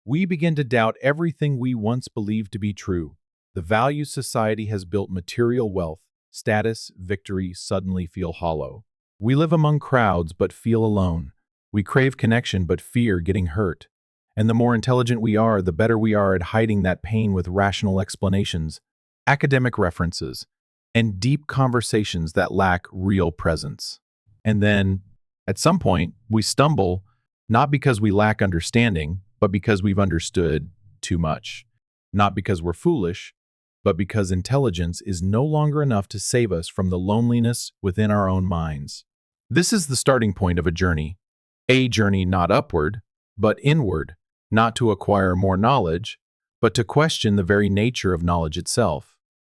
we begin to doubt everything we once believed to be true. The values society has built, material wealth, status, victory, suddenly feel hollow. We live among crowds but feel alone. We crave connection but fear getting hurt. And the more intelligent we are, the better we are at hiding that pain with rational explanations, academic references, and deep conversations that lack real presence. And then, at some point, we stumble, not because we lack understanding, but because we've understood too much. Not because we're foolish, but because intelligence is no longer enough to save us from the loneliness within our own minds. This is the starting point of a journey not upward, but inward, not to acquire more knowledge, but to question the very nature of knowledge itself.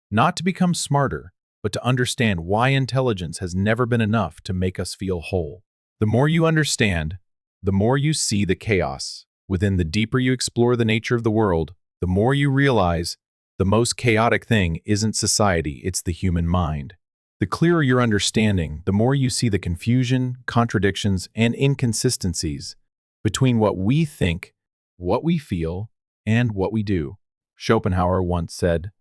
Not to become smarter, but to understand why intelligence has never been enough to make us feel whole. The more you understand, the more you see the chaos. Within, the deeper you explore the nature of the world, the more you realize the most chaotic thing isn't society, it's the human mind. The clearer your understanding, the more you see the confusion, contradictions, and inconsistencies between what we think, what we feel, and what we do. Schopenhauer once said,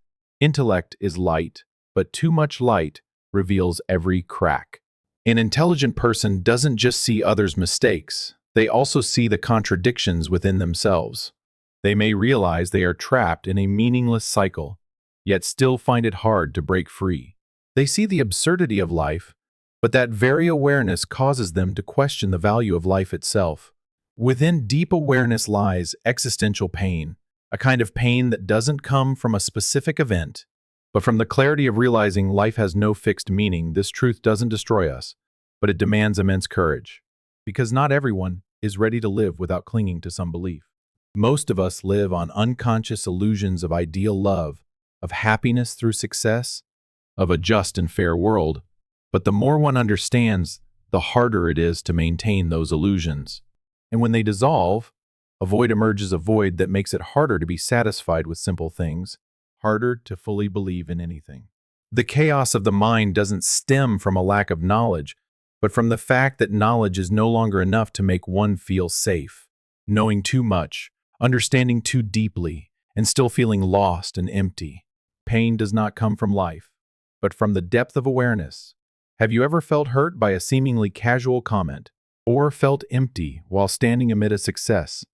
"Intellect is light, but too much light reveals every crack." An intelligent person doesn't just see others' mistakes, they also see the contradictions within themselves. They may realize they are trapped in a meaningless cycle, yet still find it hard to break free. They see the absurdity of life, but that very awareness causes them to question the value of life itself. Within deep awareness lies existential pain, a kind of pain that doesn't come from a specific event, but from the clarity of realizing life has no fixed meaning. This truth doesn't destroy us, but it demands immense courage, because not everyone is ready to live without clinging to some belief. Most of us live on unconscious illusions of ideal love, of happiness through success, of a just and fair world, but the more one understands, the harder it is to maintain those illusions. And when they dissolve, a void emerges, a void that makes it harder to be satisfied with simple things, harder to fully believe in anything. The chaos of the mind doesn't stem from a lack of knowledge, but from the fact that knowledge is no longer enough to make one feel safe. Knowing too much, understanding too deeply, and still feeling lost and empty. Pain does not come from life, but from the depth of awareness. Have you ever felt hurt by a seemingly casual comment, or felt empty while standing amid a success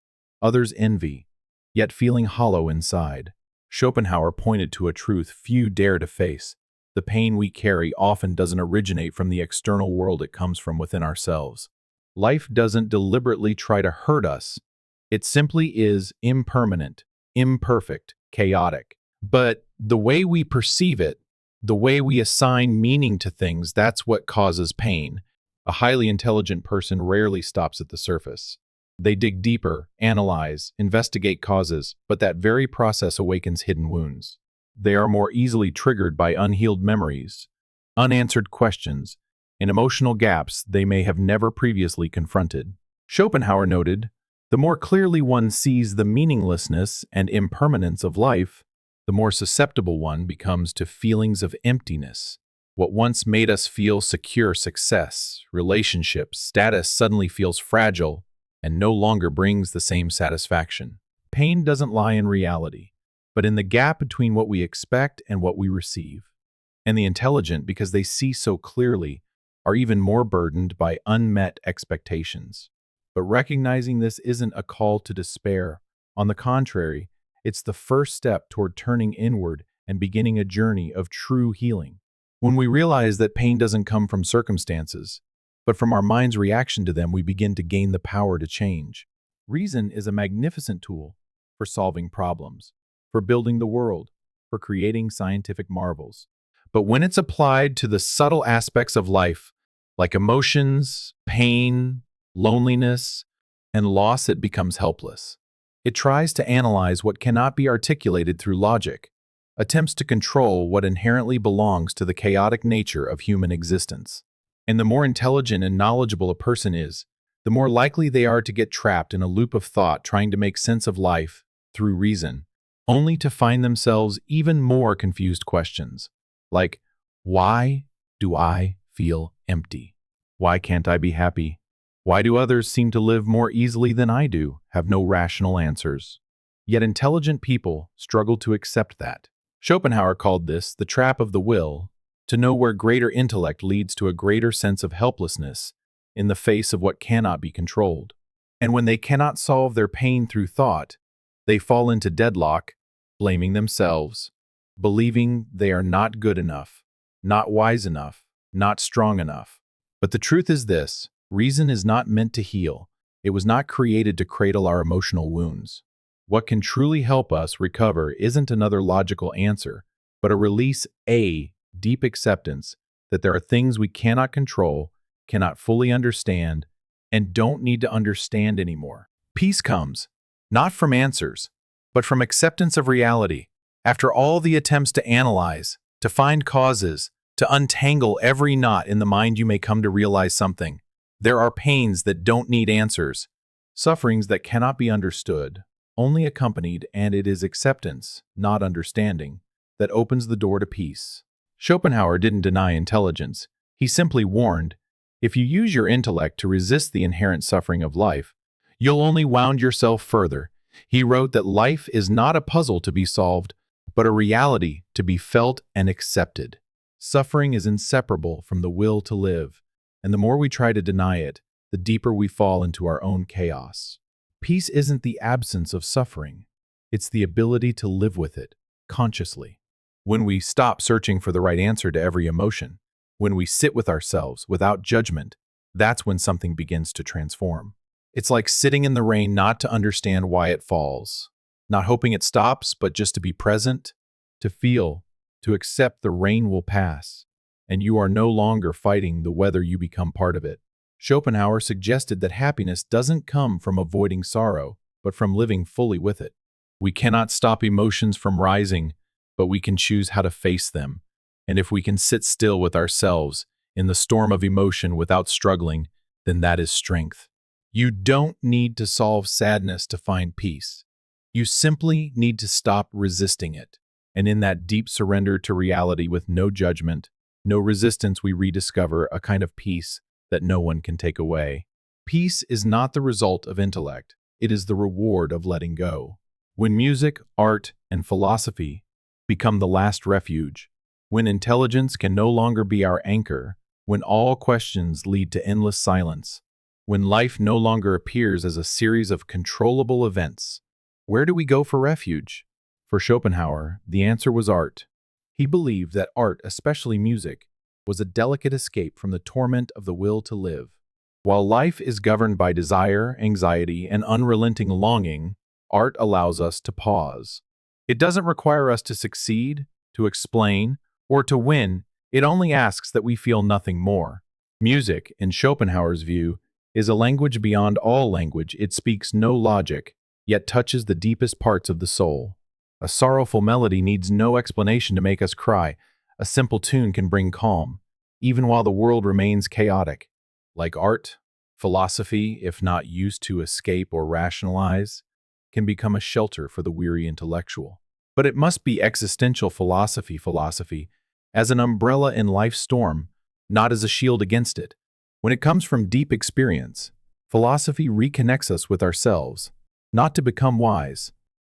others envy, yet feeling hollow inside? Schopenhauer pointed to a truth few dare to face. The pain we carry often doesn't originate from the external world, it comes from within ourselves. Life doesn't deliberately try to hurt us. It simply is impermanent, imperfect, chaotic. But the way we perceive it, the way we assign meaning to things, that's what causes pain. A highly intelligent person rarely stops at the surface. They dig deeper, analyze, investigate causes, but that very process awakens hidden wounds. They are more easily triggered by unhealed memories, unanswered questions, and emotional gaps they may have never previously confronted. Schopenhauer noted, "The more clearly one sees the meaninglessness and impermanence of life, the more susceptible one becomes to feelings of emptiness. What once made us feel secure, success, relationships, status, suddenly feels fragile and no longer brings the same satisfaction." Pain doesn't lie in reality, but in the gap between what we expect and what we receive. And the intelligent, because they see so clearly, are even more burdened by unmet expectations. But recognizing this isn't a call to despair. On the contrary, it's the first step toward turning inward and beginning a journey of true healing. When we realize that pain doesn't come from circumstances, but from our mind's reaction to them, we begin to gain the power to change. Reason is a magnificent tool for solving problems, for building the world, for creating scientific marvels. But when it's applied to the subtle aspects of life, like emotions, pain, loneliness, and loss, it becomes helpless. It tries to analyze what cannot be articulated through logic, attempts to control what inherently belongs to the chaotic nature of human existence. And the more intelligent and knowledgeable a person is, the more likely they are to get trapped in a loop of thought trying to make sense of life through reason, only to find themselves even more confused questions, like, why do I feel empty? Why can't I be happy? Why do others seem to live more easily than I do? Have no rational answers. Yet intelligent people struggle to accept that. Schopenhauer called this the trap of the will, to know where greater intellect leads to a greater sense of helplessness in the face of what cannot be controlled. And when they cannot solve their pain through thought, they fall into deadlock, blaming themselves, believing they are not good enough, not wise enough, not strong enough. But the truth is this: reason is not meant to heal. It was not created to cradle our emotional wounds. What can truly help us recover isn't another logical answer, but a deep acceptance that there are things we cannot control, cannot fully understand, and don't need to understand anymore. Peace comes, not from answers, but from acceptance of reality. After all the attempts to analyze, to find causes, to untangle every knot in the mind, you may come to realize something. There are pains that don't need answers, sufferings that cannot be understood, only accompanied, and it is acceptance, not understanding, that opens the door to peace. Schopenhauer didn't deny intelligence. He simply warned, if you use your intellect to resist the inherent suffering of life, you'll only wound yourself further. He wrote that life is not a puzzle to be solved, but a reality to be felt and accepted. Suffering is inseparable from the will to live, and the more we try to deny it, the deeper we fall into our own chaos. Peace isn't the absence of suffering. It's the ability to live with it, consciously. When we stop searching for the right answer to every emotion, when we sit with ourselves without judgment, that's when something begins to transform. It's like sitting in the rain not to understand why it falls, not hoping it stops, but just to be present, to feel, to accept the rain will pass, and you are no longer fighting the weather, you become part of it. Schopenhauer suggested that happiness doesn't come from avoiding sorrow, but from living fully with it. We cannot stop emotions from rising, but we can choose how to face them. And if we can sit still with ourselves in the storm of emotion without struggling, then that is strength. You don't need to solve sadness to find peace. You simply need to stop resisting it. And in that deep surrender to reality with no judgment, no resistance, we rediscover a kind of peace that no one can take away. Peace is not the result of intellect. It is the reward of letting go. When music, art, and philosophy become the last refuge, when intelligence can no longer be our anchor, when all questions lead to endless silence, when life no longer appears as a series of controllable events, where do we go for refuge? For Schopenhauer, the answer was art. He believed that art, especially music, was a delicate escape from the torment of the will to live. While life is governed by desire, anxiety, and unrelenting longing, art allows us to pause. It doesn't require us to succeed, to explain, or to win. It only asks that we feel nothing more. Music, in Schopenhauer's view, is a language beyond all language. It speaks no logic, yet touches the deepest parts of the soul. A sorrowful melody needs no explanation to make us cry. A simple tune can bring calm, even while the world remains chaotic. Like art, philosophy, if not used to escape or rationalize, can become a shelter for the weary intellectual. But it must be existential philosophy, as an umbrella in life's storm, not as a shield against it. When it comes from deep experience, philosophy reconnects us with ourselves, not to become wise,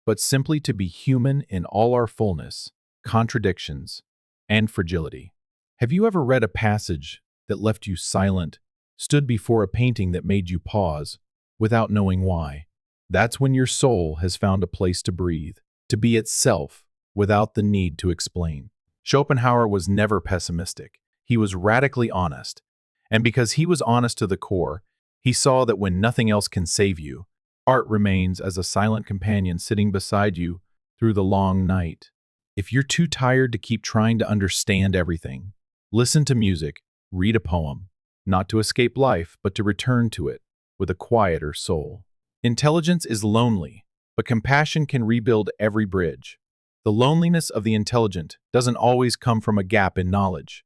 but simply to be human in all our fullness, contradictions, and fragility. Have you ever read a passage that left you silent, stood before a painting that made you pause, without knowing why? That's when your soul has found a place to breathe, to be itself, without the need to explain. Schopenhauer was never pessimistic. He was radically honest. And because he was honest to the core, he saw that when nothing else can save you, art remains as a silent companion sitting beside you through the long night. If you're too tired to keep trying to understand everything, listen to music, read a poem, not to escape life, but to return to it with a quieter soul. Intelligence is lonely, but compassion can rebuild every bridge. The loneliness of the intelligent doesn't always come from a gap in knowledge.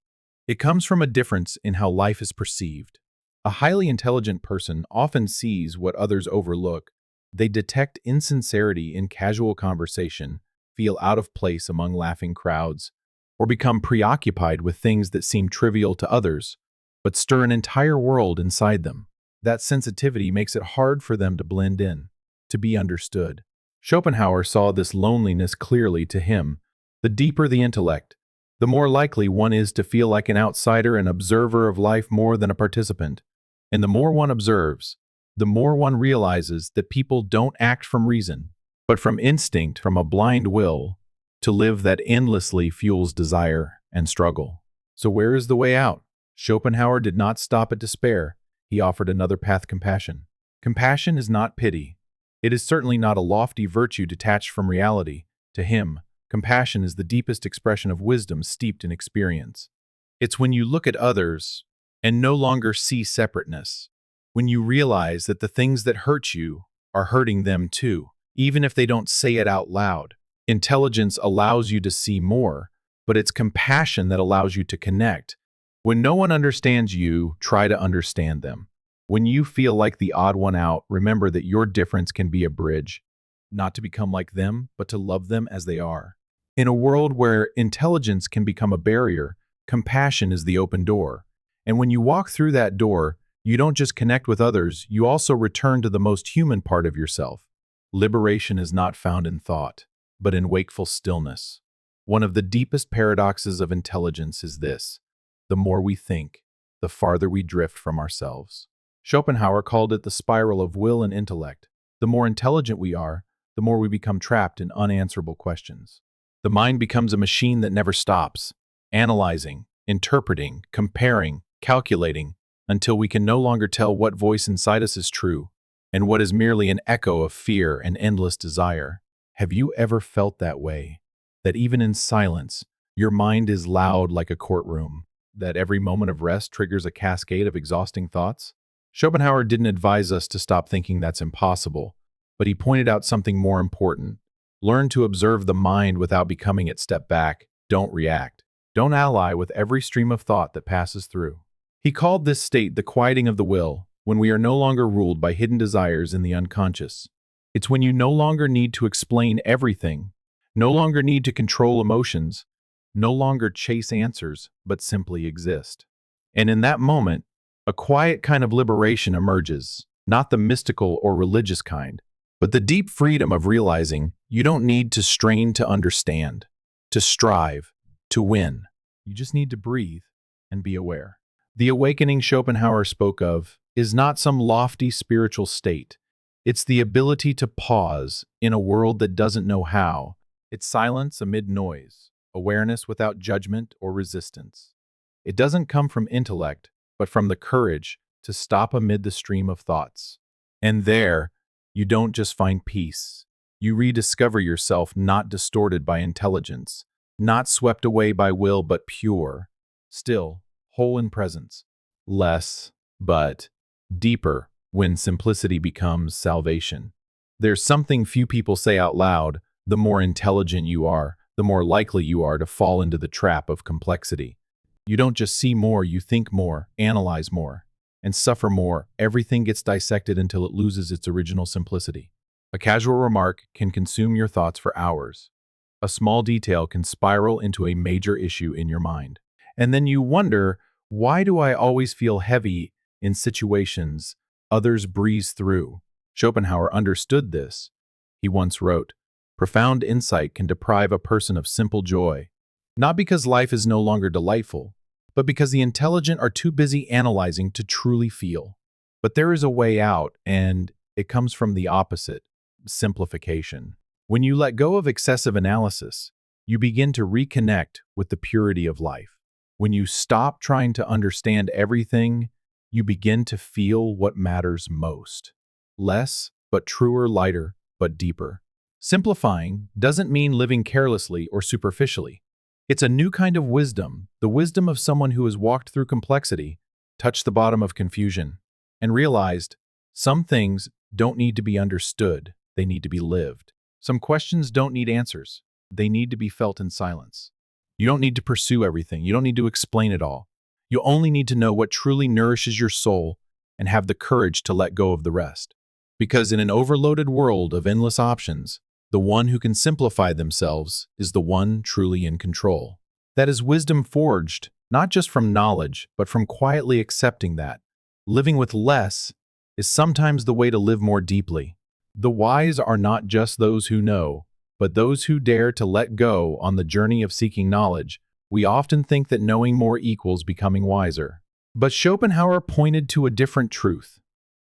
It comes from a difference in how life is perceived. A highly intelligent person often sees what others overlook. They detect insincerity in casual conversation, feel out of place among laughing crowds, or become preoccupied with things that seem trivial to others, but stir an entire world inside them. That sensitivity makes it hard for them to blend in, to be understood. Schopenhauer saw this loneliness clearly. To him, the deeper the intellect, the more likely one is to feel like an outsider and observer of life more than a participant. And the more one observes, the more one realizes that people don't act from reason, but from instinct, from a blind will to live that endlessly fuels desire and struggle. So where is the way out? Schopenhauer did not stop at despair. He offered another path: compassion. Compassion is not pity. It is certainly not a lofty virtue detached from reality. To him, compassion is the deepest expression of wisdom steeped in experience. It's when you look at others and no longer see separateness, when you realize that the things that hurt you are hurting them too, even if they don't say it out loud. Intelligence allows you to see more, but it's compassion that allows you to connect. When no one understands you, try to understand them. When you feel like the odd one out, remember that your difference can be a bridge, not to become like them, but to love them as they are. In a world where intelligence can become a barrier, compassion is the open door. And when you walk through that door, you don't just connect with others, you also return to the most human part of yourself. Liberation is not found in thought, but in wakeful stillness. One of the deepest paradoxes of intelligence is this: the more we think, the farther we drift from ourselves. Schopenhauer called it the spiral of will and intellect. The more intelligent we are, the more we become trapped in unanswerable questions. The mind becomes a machine that never stops, analyzing, interpreting, comparing, calculating, until we can no longer tell what voice inside us is true and what is merely an echo of fear and endless desire. Have you ever felt that way? That even in silence, your mind is loud like a courtroom? That every moment of rest triggers a cascade of exhausting thoughts? Schopenhauer didn't advise us to stop thinking. That's impossible. But he pointed out something more important. Learn to observe the mind without becoming it. Step back. Don't react. Don't ally with every stream of thought that passes through. He called this state the quieting of the will, when we are no longer ruled by hidden desires in the unconscious. It's when you no longer need to explain everything, no longer need to control emotions, no longer chase answers, but simply exist. And in that moment, a quiet kind of liberation emerges, not the mystical or religious kind, but the deep freedom of realizing you don't need to strain to understand, to strive, to win. You just need to breathe and be aware. The awakening Schopenhauer spoke of is not some lofty spiritual state. It's the ability to pause in a world that doesn't know how. It's silence amid noise, awareness without judgment or resistance. It doesn't come from intellect, but from the courage to stop amid the stream of thoughts. And there, you don't just find peace. You rediscover yourself, not distorted by intelligence, not swept away by will, but pure, still, whole in presence. Less, but deeper, when simplicity becomes salvation. There's something few people say out loud: the more intelligent you are, the more likely you are to fall into the trap of complexity. You don't just see more, you think more, analyze more, and suffer more. Everything gets dissected until it loses its original simplicity. A casual remark can consume your thoughts for hours. A small detail can spiral into a major issue in your mind. And then you wonder, why do I always feel heavy in situations others breeze through? Schopenhauer understood this. He once wrote, "Profound insight can deprive a person of simple joy, not because life is no longer delightful, but because the intelligent are too busy analyzing to truly feel." But there is a way out, and it comes from the opposite: simplification. When you let go of excessive analysis, you begin to reconnect with the purity of life. When you stop trying to understand everything, you begin to feel what matters most. Less, but truer; lighter, but deeper. Simplifying doesn't mean living carelessly or superficially. It's a new kind of wisdom, the wisdom of someone who has walked through complexity, touched the bottom of confusion, and realized some things don't need to be understood, they need to be lived. Some questions don't need answers, they need to be felt in silence. You don't need to pursue everything, you don't need to explain it all. You only need to know what truly nourishes your soul and have the courage to let go of the rest. Because in an overloaded world of endless options, the one who can simplify themselves is the one truly in control. That is wisdom forged, not just from knowledge, but from quietly accepting that living with less is sometimes the way to live more deeply. The wise are not just those who know, but those who dare to let go on the journey of seeking knowledge. We often think that knowing more equals becoming wiser. But Schopenhauer pointed to a different truth.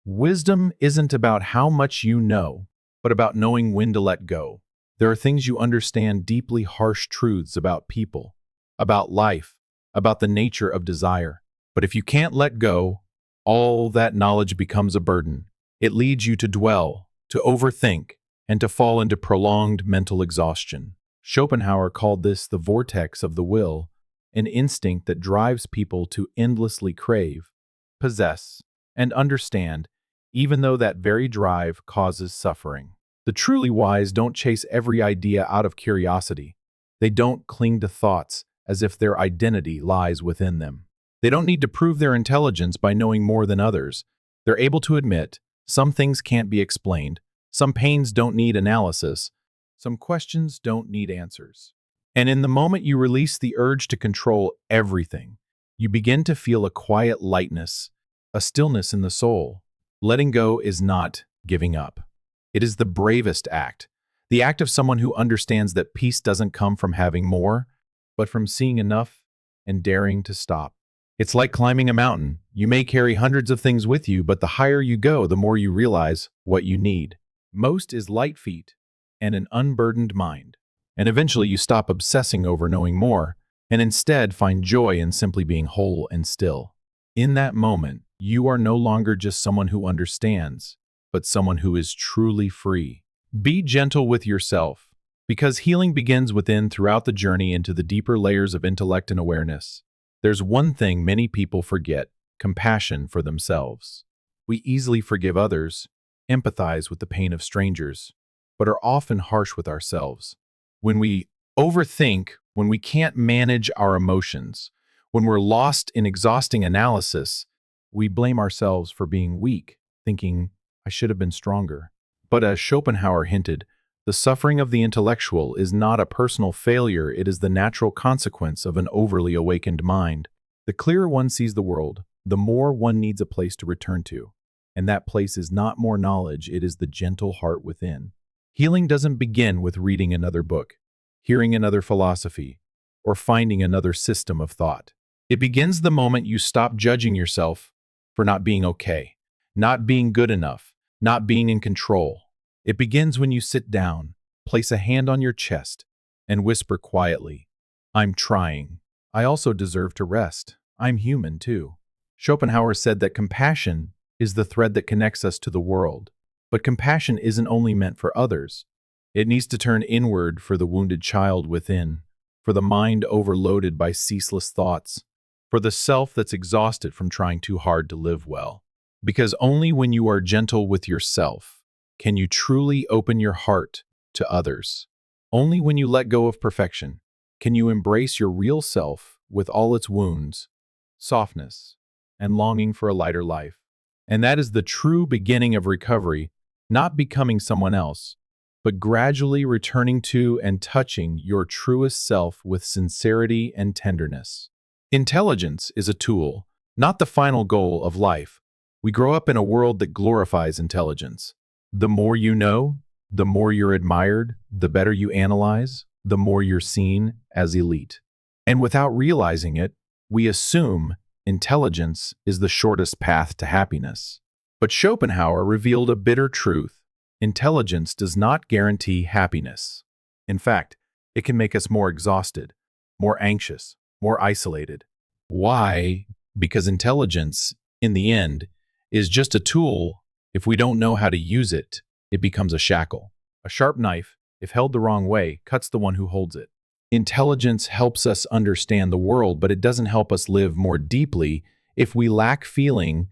Wisdom isn't about how much you know, but about knowing when to let go. There are things you understand, deeply harsh truths about people, about life, about the nature of desire. But if you can't let go, all that knowledge becomes a burden. It leads you to dwell, to overthink, and to fall into prolonged mental exhaustion. Schopenhauer called this the vortex of the will, an instinct that drives people to endlessly crave, possess, and understand, even though that very drive causes suffering. The truly wise don't chase every idea out of curiosity. They don't cling to thoughts as if their identity lies within them. They don't need to prove their intelligence by knowing more than others. They're able to admit some things can't be explained, some pains don't need analysis, some questions don't need answers. And in the moment you release the urge to control everything, you begin to feel a quiet lightness, a stillness in the soul. Letting go is not giving up. It is the bravest act, the act of someone who understands that peace doesn't come from having more, but from seeing enough and daring to stop. It's like climbing a mountain. You may carry hundreds of things with you, but the higher you go, the more you realize what you need. Most is light feet and an unburdened mind. And eventually you stop obsessing over knowing more and instead find joy in simply being whole and still. In that moment, you are no longer just someone who understands, but someone who is truly free. Be gentle with yourself, because healing begins within throughout the journey into the deeper layers of intellect and awareness. There's one thing many people forget: compassion for themselves. We easily forgive others, empathize with the pain of strangers, but are often harsh with ourselves. When we overthink, when we can't manage our emotions, when we're lost in exhausting analysis, we blame ourselves for being weak, thinking, I should have been stronger. But as Schopenhauer hinted, the suffering of the intellectual is not a personal failure, it is the natural consequence of an overly awakened mind. The clearer one sees the world, the more one needs a place to return to. And that place is not more knowledge, it is the gentle heart within. Healing doesn't begin with reading another book, hearing another philosophy, or finding another system of thought. It begins the moment you stop judging yourself for not being okay, not being good enough, not being in control. It begins when you sit down, place a hand on your chest, and whisper quietly, I'm trying. I also deserve to rest. I'm human too. Schopenhauer said that compassion is the thread that connects us to the world. But compassion isn't only meant for others. It needs to turn inward for the wounded child within, for the mind overloaded by ceaseless thoughts, for the self that's exhausted from trying too hard to live well. Because only when you are gentle with yourself can you truly open your heart to others. Only when you let go of perfection can you embrace your real self with all its wounds, softness, and longing for a lighter life. And that is the true beginning of recovery, not becoming someone else, but gradually returning to and touching your truest self with sincerity and tenderness. Intelligence is a tool, not the final goal of life. We grow up in a world that glorifies intelligence. The more you know, the more you're admired, the better you analyze, the more you're seen as elite. And without realizing it, we assume intelligence is the shortest path to happiness. But Schopenhauer revealed a bitter truth. Intelligence does not guarantee happiness. In fact, it can make us more exhausted, more anxious, more isolated. Why? Because intelligence, in the end, is just a tool. If we don't know how to use it, it becomes a shackle. A sharp knife, if held the wrong way, cuts the one who holds it. Intelligence helps us understand the world, but it doesn't help us live more deeply. If we lack feeling,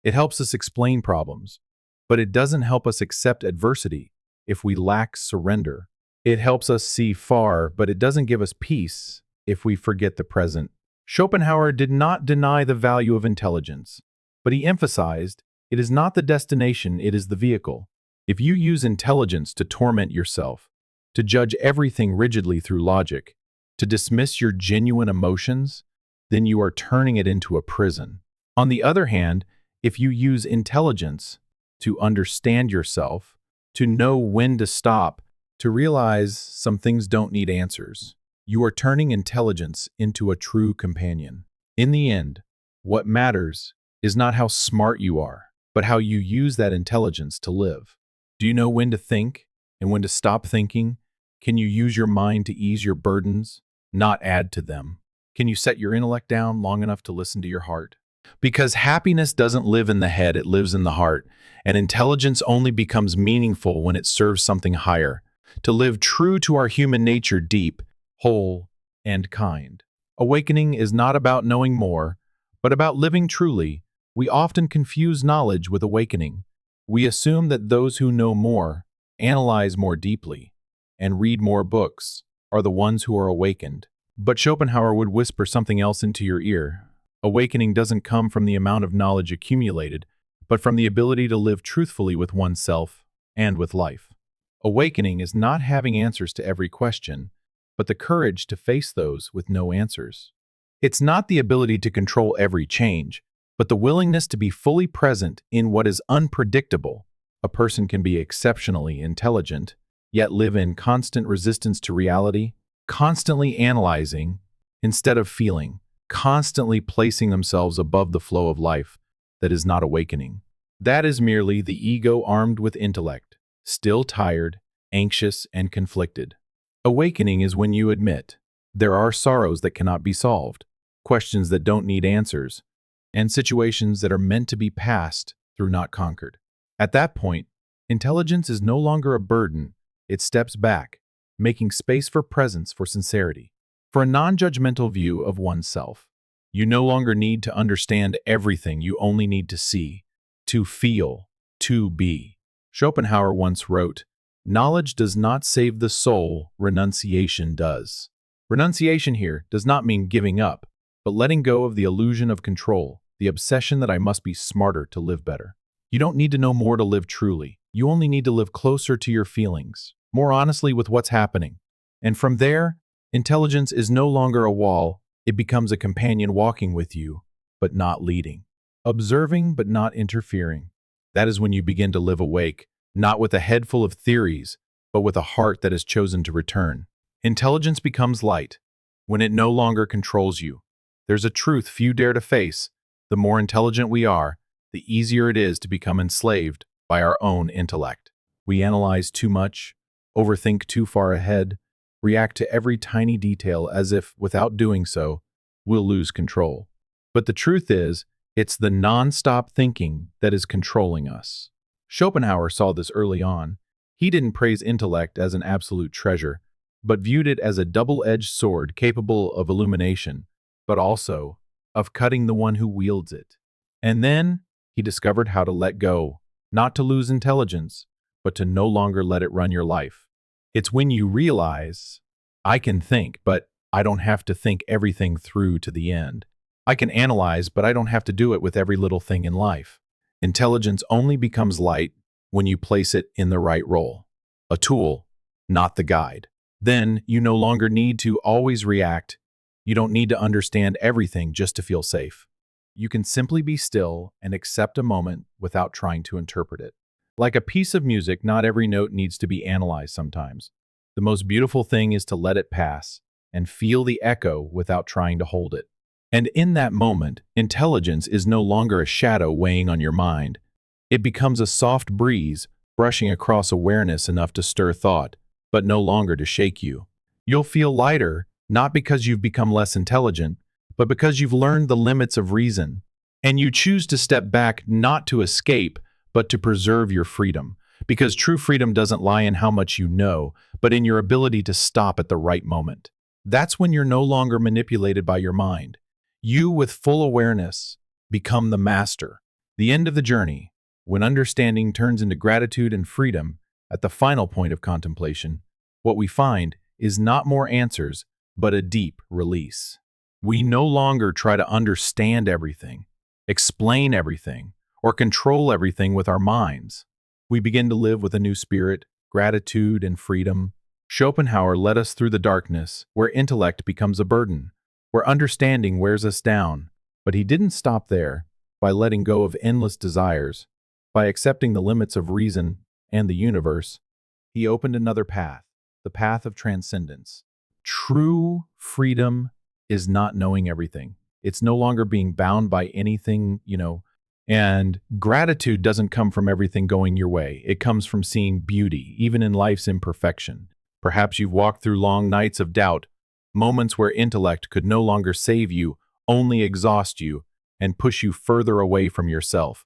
it helps us explain problems, but it doesn't help us accept adversity. If we lack surrender, it helps us see far, but it doesn't give us peace if we forget the present. Schopenhauer did not deny the value of intelligence, but he emphasized it is not the destination, it is the vehicle. If you use intelligence to torment yourself, to judge everything rigidly through logic, to dismiss your genuine emotions, then you are turning it into a prison. On the other hand, if you use intelligence to understand yourself, to know when to stop, to realize some things don't need answers. You are turning intelligence into a true companion. In the end, what matters is not how smart you are, but how you use that intelligence to live. Do you know when to think and when to stop thinking? Can you use your mind to ease your burdens, not add to them? Can you set your intellect down long enough to listen to your heart? Because happiness doesn't live in the head, it lives in the heart, and intelligence only becomes meaningful when it serves something higher, to live true to our human nature, deep, whole, and kind. Awakening is not about knowing more, but about living truly. We often confuse knowledge with awakening. We assume that those who know more, analyze more deeply, and read more books are the ones who are awakened. But Schopenhauer would whisper something else into your ear. Awakening doesn't come from the amount of knowledge accumulated, but from the ability to live truthfully with oneself and with life. Awakening is not having answers to every question, but the courage to face those with no answers. It's not the ability to control every change, but the willingness to be fully present in what is unpredictable. A person can be exceptionally intelligent, yet live in constant resistance to reality, constantly analyzing instead of feeling, constantly placing themselves above the flow of life that is not awakening. That is merely the ego armed with intellect, still tired, anxious, and conflicted. Awakening is when you admit there are sorrows that cannot be solved, questions that don't need answers, and situations that are meant to be passed through, not conquered. At that point, intelligence is no longer a burden. It steps back, making space for presence, for sincerity, for a non-judgmental view of oneself. You no longer need to understand everything, you only need to see, to feel, to be. Schopenhauer once wrote, "Knowledge does not save the soul, renunciation does." Renunciation here does not mean giving up, but letting go of the illusion of control, the obsession that I must be smarter to live better. You don't need to know more to live truly. You only need to live closer to your feelings, more honestly with what's happening. And from there, intelligence is no longer a wall. It becomes a companion walking with you, but not leading. Observing, but not interfering. That is when you begin to live awake, not with a head full of theories, but with a heart that has chosen to return. Intelligence becomes light when it no longer controls you. There's a truth few dare to face. The more intelligent we are, the easier it is to become enslaved by our own intellect. We analyze too much, overthink too far ahead, react to every tiny detail as if, without doing so, we'll lose control. But the truth is, it's the non-stop thinking that is controlling us. Schopenhauer saw this early on. He didn't praise intellect as an absolute treasure, but viewed it as a double-edged sword capable of illumination, but also of cutting the one who wields it. And then he discovered how to let go, not to lose intelligence, but to no longer let it run your life. It's when you realize, I can think, but I don't have to think everything through to the end. I can analyze, but I don't have to do it with every little thing in life. Intelligence only becomes light when you place it in the right role. A tool, not the guide. Then you no longer need to always react. You don't need to understand everything just to feel safe. You can simply be still and accept a moment without trying to interpret it. Like a piece of music, not every note needs to be analyzed sometimes. The most beautiful thing is to let it pass and feel the echo without trying to hold it. And in that moment, intelligence is no longer a shadow weighing on your mind. It becomes a soft breeze brushing across awareness enough to stir thought, but no longer to shake you. You'll feel lighter, not because you've become less intelligent, but because you've learned the limits of reason. And you choose to step back not to escape, but to preserve your freedom. Because true freedom doesn't lie in how much you know, but in your ability to stop at the right moment. That's when you're no longer manipulated by your mind. You, with full awareness, become the master. The end of the journey, when understanding turns into gratitude and freedom, at the final point of contemplation, what we find is not more answers, but a deep release. We no longer try to understand everything, explain everything, or control everything with our minds. We begin to live with a new spirit, gratitude, and freedom. Schopenhauer led us through the darkness, where intellect becomes a burden, where understanding wears us down. But he didn't stop there. By letting go of endless desires, By accepting the limits of reason and the universe, he opened another path, the path of transcendence. True freedom is not knowing everything. It's no longer being bound by anything. And gratitude doesn't come from everything going your way. It comes from seeing beauty, even in life's imperfection. Perhaps you've walked through long nights of doubt, moments where intellect could no longer save you, only exhaust you, and push you further away from yourself.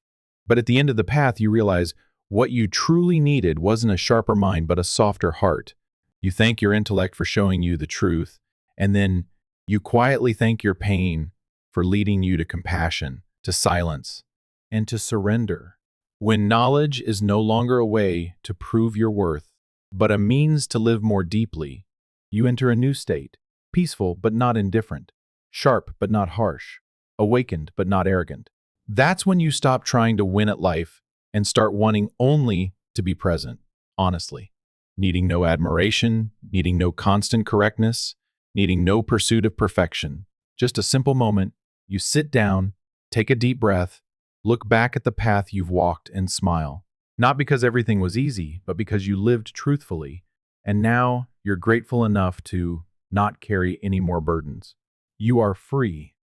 But at the end of the path, you realize what you truly needed wasn't a sharper mind, but a softer heart. You thank your intellect for showing you the truth, and then you quietly thank your pain for leading you to compassion, to silence, and to surrender. When knowledge is no longer a way to prove your worth, but a means to live more deeply, you enter a new state, peaceful but not indifferent, sharp but not harsh, awakened but not arrogant. That's when you stop trying to win at life and start wanting only to be present, honestly. Needing no admiration, needing no constant correctness, needing no pursuit of perfection. Just a simple moment, you sit down, take a deep breath, look back at the path you've walked and smile. Not because everything was easy, but because you lived truthfully, and now you're grateful enough to not carry any more burdens. You are free.